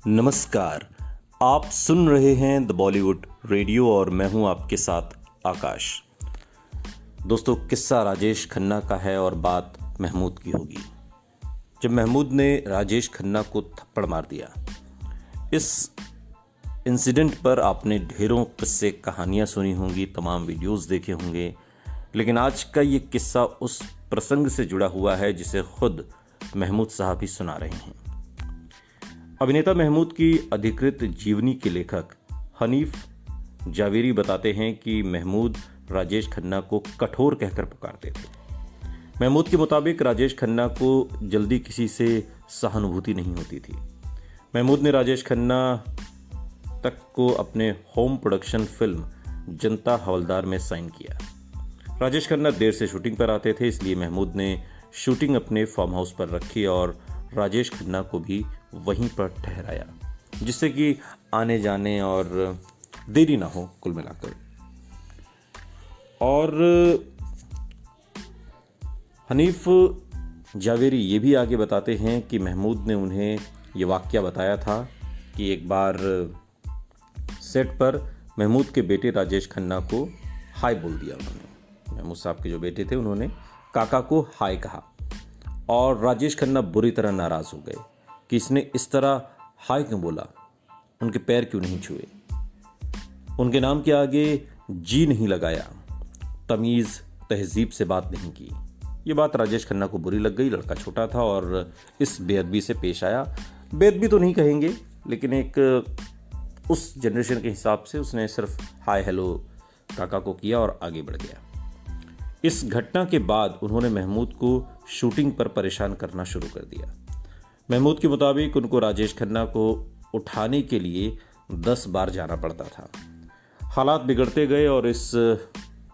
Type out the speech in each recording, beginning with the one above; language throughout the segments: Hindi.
नमस्कार। आप सुन रहे हैं द बॉलीवुड रेडियो और मैं हूं आपके साथ आकाश। दोस्तों, किस्सा राजेश खन्ना का है और बात महमूद की होगी। जब महमूद ने राजेश खन्ना को थप्पड़ मार दिया, इस इंसिडेंट पर आपने ढेरों किस्से कहानियां सुनी होंगी, तमाम वीडियोस देखे होंगे, लेकिन आज का ये किस्सा उस प्रसंग से जुड़ा हुआ है जिसे खुद महमूद साहब ही सुना रहे हैं। अभिनेता महमूद की अधिकृत जीवनी के लेखक हनीफ जावेरी बताते हैं कि महमूद राजेश खन्ना को कठोर कहकर पुकारते थे। महमूद के मुताबिक राजेश खन्ना को जल्दी किसी से सहानुभूति नहीं होती थी। महमूद ने राजेश खन्ना तक को अपने होम प्रोडक्शन फिल्म जनता हवलदार में साइन किया। राजेश खन्ना देर से शूटिंग पर आते थे, इसलिए महमूद ने शूटिंग अपने फार्म हाउस पर रखी और राजेश खन्ना को भी वहीं पर ठहराया, जिससे कि आने जाने और देरी ना हो कुल मिलाकर। और हनीफ जावेरी ये भी आगे बताते हैं कि महमूद ने उन्हें ये वाकया बताया था कि एक बार सेट पर महमूद के बेटे राजेश खन्ना को हाय बोल दिया उन्होंने। महमूद साहब के जो बेटे थे उन्होंने काका को हाय कहा और राजेश खन्ना बुरी तरह नाराज हो गए कि इसने इस तरह हाय क्यों बोला, उनके पैर क्यों नहीं छुए, उनके नाम के आगे जी नहीं लगाया, तमीज़ तहजीब से बात नहीं की। ये बात राजेश खन्ना को बुरी लग गई। लड़का छोटा था और इस बेअदबी से पेश आया। बेअदबी तो नहीं कहेंगे, लेकिन एक उस जनरेशन के हिसाब से उसने सिर्फ हाय हेलो काका को किया और आगे बढ़ गया। इस घटना के बाद उन्होंने महमूद को शूटिंग पर परेशान करना शुरू कर दिया। महमूद के मुताबिक उनको राजेश खन्ना को उठाने के लिए 10 बार जाना पड़ता था। हालात बिगड़ते गए और इस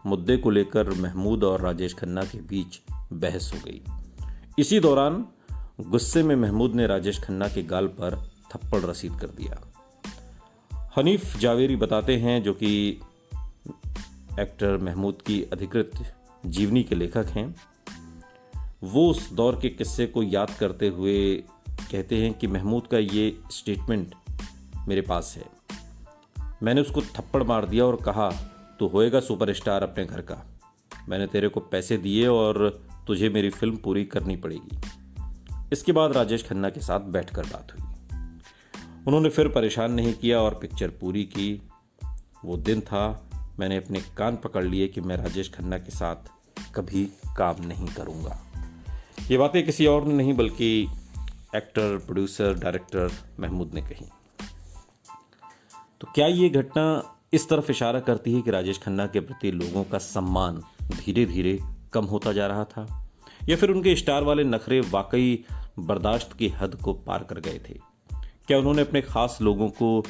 मुद्दे को लेकर महमूद और राजेश खन्ना के बीच बहस हो गई। इसी दौरान गुस्से में महमूद ने राजेश खन्ना के गाल पर थप्पड़ रसीद कर दिया। हनीफ जावेरी बताते हैं, जो कि एक्टर महमूद की अधिकृत जीवनी के लेखक हैं, वो उस दौर के किस्से को याद करते हुए कहते हैं कि महमूद का ये स्टेटमेंट मेरे पास है। मैंने उसको थप्पड़ मार दिया और कहा, तू होएगा सुपरस्टार अपने घर का, मैंने तेरे को पैसे दिए और तुझे मेरी फिल्म पूरी करनी पड़ेगी। इसके बाद राजेश खन्ना के साथ बैठकर बात हुई। उन्होंने फिर परेशान नहीं किया और पिक्चर पूरी की। वो दिन था, मैंने अपने कान पकड़ लिए कि मैं राजेश खन्ना के साथ कभी काम नहीं करूंगा। ये बातें किसी और ने नहीं बल्कि एक्टर, प्रोड्यूसर, डायरेक्टर महमूद ने कही। तो क्या ये घटना इस तरफ इशारा करती है कि राजेश खन्ना के प्रति लोगों का सम्मान धीरे धीरे कम होता जा रहा था, या फिर उनके स्टार वाले नखरे वाकई बर्दाश्त की हद को पार कर गए थे? क्या उन्होंने अपने खास लोगों को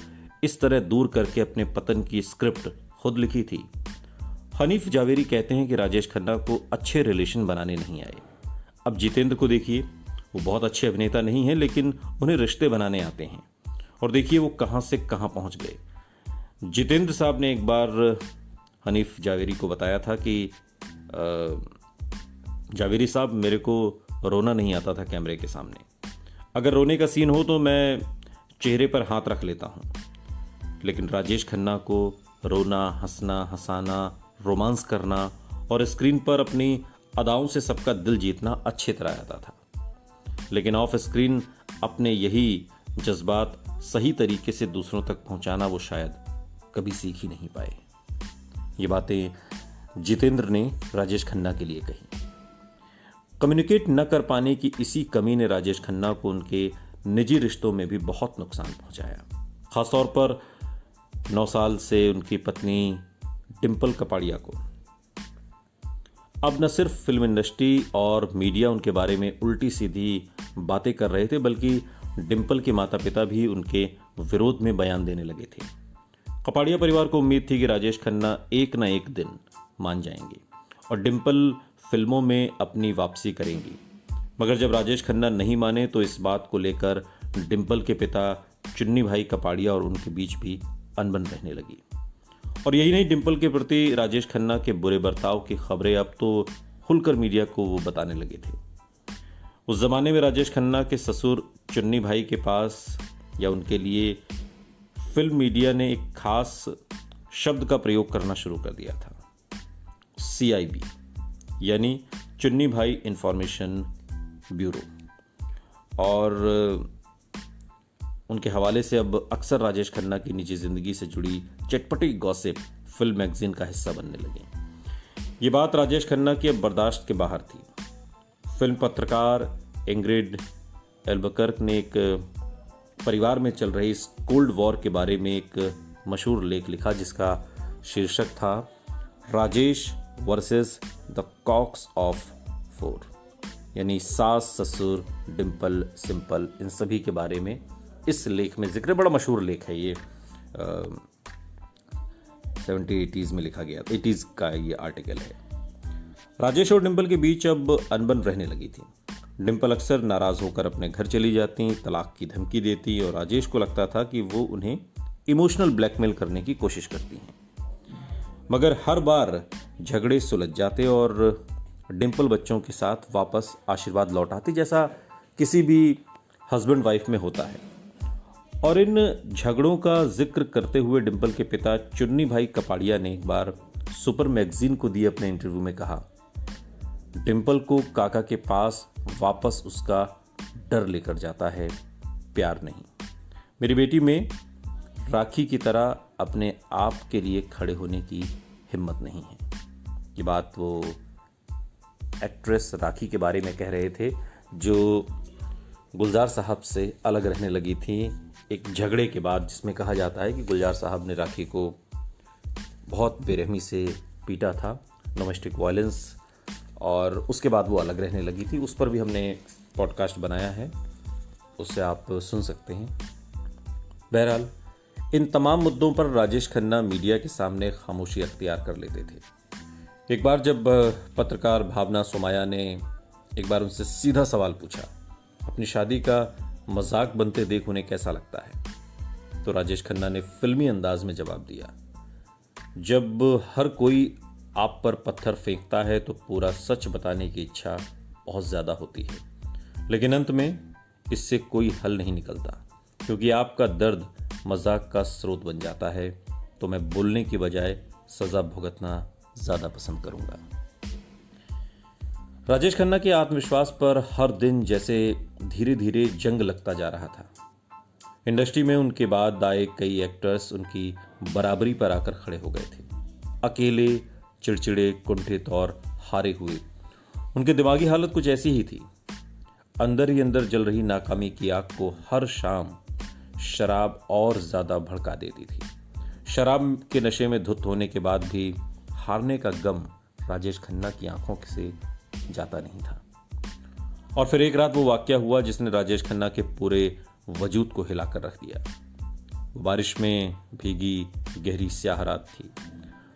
इस तरह दूर करके अपने पतन की स्क्रिप्ट खुद लिखी थी? हनीफ जावेरी कहते हैं कि राजेश खन्ना को अच्छे रिलेशन बनाने नहीं आए। अब जितेंद्र को देखिए, वो बहुत अच्छे अभिनेता नहीं हैं, लेकिन उन्हें रिश्ते बनाने आते हैं और देखिए वो कहां से कहां पहुंच गए। जितेंद्र साहब ने एक बार हनीफ जावेरी को बताया था कि जावेरी साहब, मेरे को रोना नहीं आता था कैमरे के सामने। अगर रोने का सीन हो तो मैं चेहरे पर हाथ रख लेता हूं, लेकिन राजेश खन्ना को रोना, हंसना, हंसाना, रोमांस करना और स्क्रीन पर अपनी अदाओं से सबका दिल जीतना अच्छी तरह आता था, लेकिन ऑफ स्क्रीन अपने यही जज्बात सही तरीके से दूसरों तक पहुंचाना वो शायद कभी सीख ही नहीं पाए। ये बातें जितेंद्र ने राजेश खन्ना के लिए कही। कम्युनिकेट न कर पाने की इसी कमी ने राजेश खन्ना को उनके निजी रिश्तों में भी बहुत नुकसान पहुंचाया। खासतौर पर 9 साल से उनकी पत्नी डिंपल कपाड़िया को। अब न सिर्फ फिल्म इंडस्ट्री और मीडिया उनके बारे में उल्टी सीधी बातें कर रहे थे, बल्कि डिंपल के माता पिता भी उनके विरोध में बयान देने लगे थे। कपाड़िया परिवार को उम्मीद थी कि राजेश खन्ना एक न एक दिन मान जाएंगे और डिंपल फिल्मों में अपनी वापसी करेंगी, मगर जब राजेश खन्ना नहीं माने तो इस बात को लेकर डिंपल के पिता चुन्नी भाई कपाड़िया और उनके बीच भी अनबन रहने लगी। और यही नहीं, डिंपल के प्रति राजेश खन्ना के बुरे बर्ताव की खबरें अब तो खुलकर मीडिया को वो बताने लगे थे। उस जमाने में राजेश खन्ना के ससुर चुन्नी भाई के पास या उनके लिए फिल्म मीडिया ने एक खास शब्द का प्रयोग करना शुरू कर दिया था, CIB, यानी चुन्नी भाई इंफॉर्मेशन ब्यूरो। और उनके हवाले से अब अक्सर राजेश खन्ना की निजी जिंदगी से जुड़ी चटपटी गॉसिप फिल्म मैगजीन का हिस्सा बनने लगी। ये बात राजेश खन्ना की अब बर्दाश्त के बाहर थी। फिल्म पत्रकार इंग्रिड एल्बकर्क ने एक परिवार में चल रही इस कोल्ड वॉर के बारे में एक मशहूर लेख लिखा, जिसका शीर्षक था Rajesh versus the cox of 4, यानी सास, ससुर, डिम्पल, सिंपल, इन सभी के बारे में इस लेख में जिक्र। बड़ा मशहूर लेख है ये, 70-80s में लिखा गया, 80s का ये आर्टिकल है। राजेश और डिम्पल के बीच अब अनबन रहने लगी थी। डिम्पल अक्सर नाराज होकर अपने घर चली जाती, तलाक की धमकी देती, और राजेश को लगता था कि वो उन्हें इमोशनल ब्लैकमेल करने की कोशिश करती हैं। मगर हर बार झगड़े सुलझ जाते और डिम्पल बच्चों के साथ वापस आशीर्वाद लौट आती, जैसा किसी भी हस्बैंड वाइफ में होता है। और इन झगड़ों का जिक्र करते हुए डिम्पल के पिता चुन्नी भाई कपाड़िया ने एक बार सुपर मैगजीन को दिए अपने इंटरव्यू में कहा, डिम्पल को काका के पास वापस उसका डर लेकर जाता है, प्यार नहीं। मेरी बेटी में राखी की तरह अपने आप के लिए खड़े होने की हिम्मत नहीं है। ये बात वो एक्ट्रेस राखी के बारे में कह रहे थे, जो गुलजार साहब से अलग रहने लगी थी एक झगड़े के बाद, जिसमें कहा जाता है कि गुलजार साहब ने राखी को बहुत बेरहमी से पीटा था, डोमेस्टिक वायलेंस, और उसके बाद वो अलग रहने लगी थी। उस पर भी हमने पॉडकास्ट बनाया है, उससे आप सुन सकते हैं। बहरहाल इन तमाम मुद्दों पर राजेश खन्ना मीडिया के सामने खामोशी अख्तियार कर लेते थे। एक बार जब पत्रकार भावना सोमाया ने एक बार उनसे सीधा सवाल पूछा, अपनी शादी का मजाक बनते देख उन्हें कैसा लगता है, तो राजेश खन्ना ने फिल्मी अंदाज में जवाब दिया, जब हर कोई आप पर पत्थर फेंकता है तो पूरा सच बताने की इच्छा बहुत ज़्यादा होती है, लेकिन अंत में इससे कोई हल नहीं निकलता, क्योंकि आपका दर्द मजाक का स्रोत बन जाता है। तो मैं बोलने की बजाय सज़ा भुगतना ज़्यादा पसंद करूंगा। राजेश खन्ना के आत्मविश्वास पर हर दिन जैसे धीरे धीरे जंग लगता जा रहा था। इंडस्ट्री में उनके बाद आए कई एक्टर्स उनकी बराबरी पर आकर खड़े हो गए थे। अकेले, चिड़चिड़े, कुंठित और हारे हुए उनकी दिमागी हालत कुछ ऐसी ही थी। अंदर ही अंदर जल रही नाकामी की आग को हर शाम शराब और ज्यादा भड़का देती थी। शराब के नशे में धुत होने के बाद भी हारने का गम राजेश खन्ना की आंखों से जाता नहीं था। और फिर एक रात वो वाकया हुआ जिसने राजेश खन्ना के पूरे वजूद को हिलाकर रख दिया। बारिश में भीगी गहरी स्याह रात थी।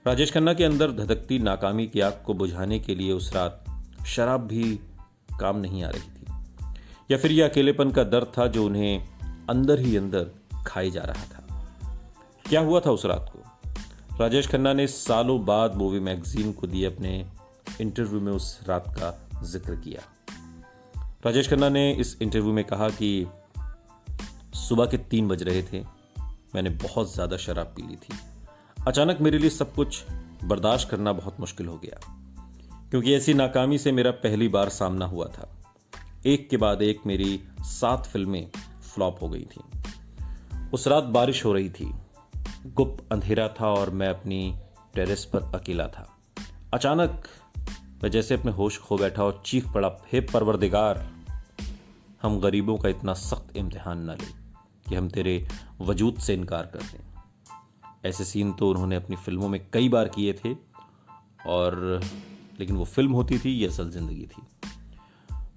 राजेश खन्ना के अंदर धधकती नाकामी की आग को बुझाने के लिए उस रात शराब भी काम नहीं आ रही थी, या फिर यह अकेलेपन का दर्द था जो उन्हें अंदर ही अंदर खाए जा रहा था। क्या हुआ था उस रात को? राजेश खन्ना ने सालों बाद मूवी मैगजीन को दिए अपने इंटरव्यू में उस रात का जिक्र किया। राजेश खन्ना ने इस इंटरव्यू में कहा कि सुबह के 3 बज रहे थे, मैंने बहुत ज़्यादा शराब पी ली थी। अचानक मेरे लिए सब कुछ बर्दाश्त करना बहुत मुश्किल हो गया, क्योंकि ऐसी नाकामी से मेरा पहली बार सामना हुआ था। एक के बाद एक मेरी 7 फिल्में फ्लॉप हो गई थी। उस रात बारिश हो रही थी, गुप्त अंधेरा था और मैं अपनी टेरेस पर अकेला था। अचानक मैं जैसे अपने होश खो बैठा और चीख पड़ा, हे परवरदिगार, हम गरीबों का इतना सख्त इम्तिहान न ले कि हम तेरे वजूद से इनकार कर दें। ऐसे सीन तो उन्होंने अपनी फिल्मों में कई बार किए थे, और लेकिन वो फिल्म होती थी, ये असल जिंदगी थी।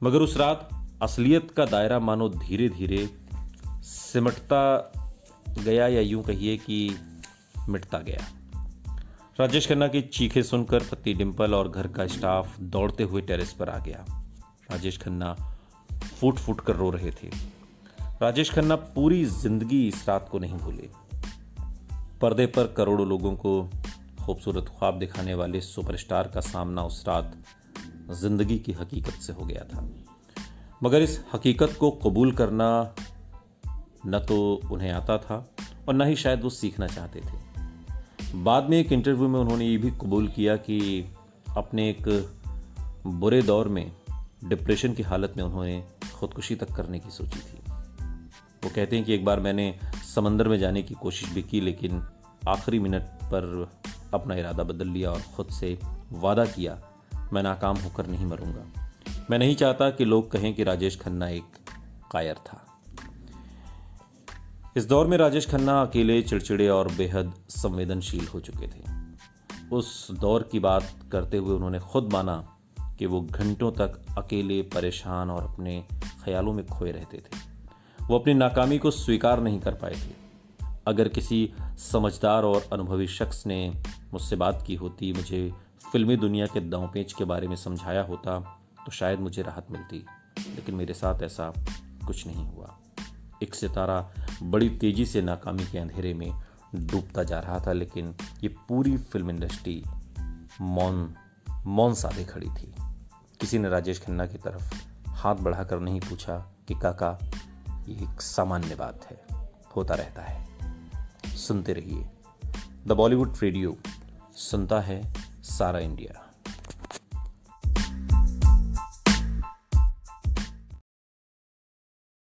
मगर उस रात असलियत का दायरा मानो धीरे धीरे सिमटता गया, या यूं कहिए कि मिटता गया। राजेश खन्ना की चीखें सुनकर पत्नी डिम्पल और घर का स्टाफ दौड़ते हुए टेरेस पर आ गया। राजेश खन्ना फूट फूट कर रो रहे थे। राजेश खन्ना पूरी जिंदगी इस रात को नहीं भूले। पर्दे पर करोड़ों लोगों को खूबसूरत ख्वाब दिखाने वाले सुपरस्टार का सामना उस रात जिंदगी की हकीकत से हो गया था। मगर इस हकीकत को कबूल करना न तो उन्हें आता था और न ही शायद वो सीखना चाहते थे। बाद में एक इंटरव्यू में उन्होंने ये भी कबूल किया कि अपने एक बुरे दौर में, डिप्रेशन की हालत में, उन्होंने खुदकुशी तक करने की सोची थी। वो कहते हैं कि एक बार मैंने समंदर में जाने की कोशिश भी की, लेकिन आखिरी मिनट पर अपना इरादा बदल लिया और ख़ुद से वादा किया, मैं नाकाम होकर नहीं मरूंगा। मैं नहीं चाहता कि लोग कहें कि राजेश खन्ना एक कायर था। इस दौर में राजेश खन्ना अकेले, चिड़चिड़े और बेहद संवेदनशील हो चुके थे। उस दौर की बात करते हुए उन्होंने खुद माना कि वो घंटों तक अकेले, परेशान और अपने ख्यालों में खोए रहते थे। वो अपनी नाकामी को स्वीकार नहीं कर पाए थे। अगर किसी समझदार और अनुभवी शख्स ने मुझसे बात की होती, मुझे फिल्मी दुनिया के दांवपेच के बारे में समझाया होता, तो शायद मुझे राहत मिलती, लेकिन मेरे साथ ऐसा कुछ नहीं हुआ। एक सितारा बड़ी तेजी से नाकामी के अंधेरे में डूबता जा रहा था, लेकिन ये पूरी फिल्म इंडस्ट्री मौन साधे खड़ी थी। किसी ने राजेश खन्ना की तरफ हाथ बढ़ाकर नहीं पूछा कि काका, ये एक सामान्य बात है, होता रहता है। सुनते रहिए द बॉलीवुड रेडियो, सुनता है सारा इंडिया।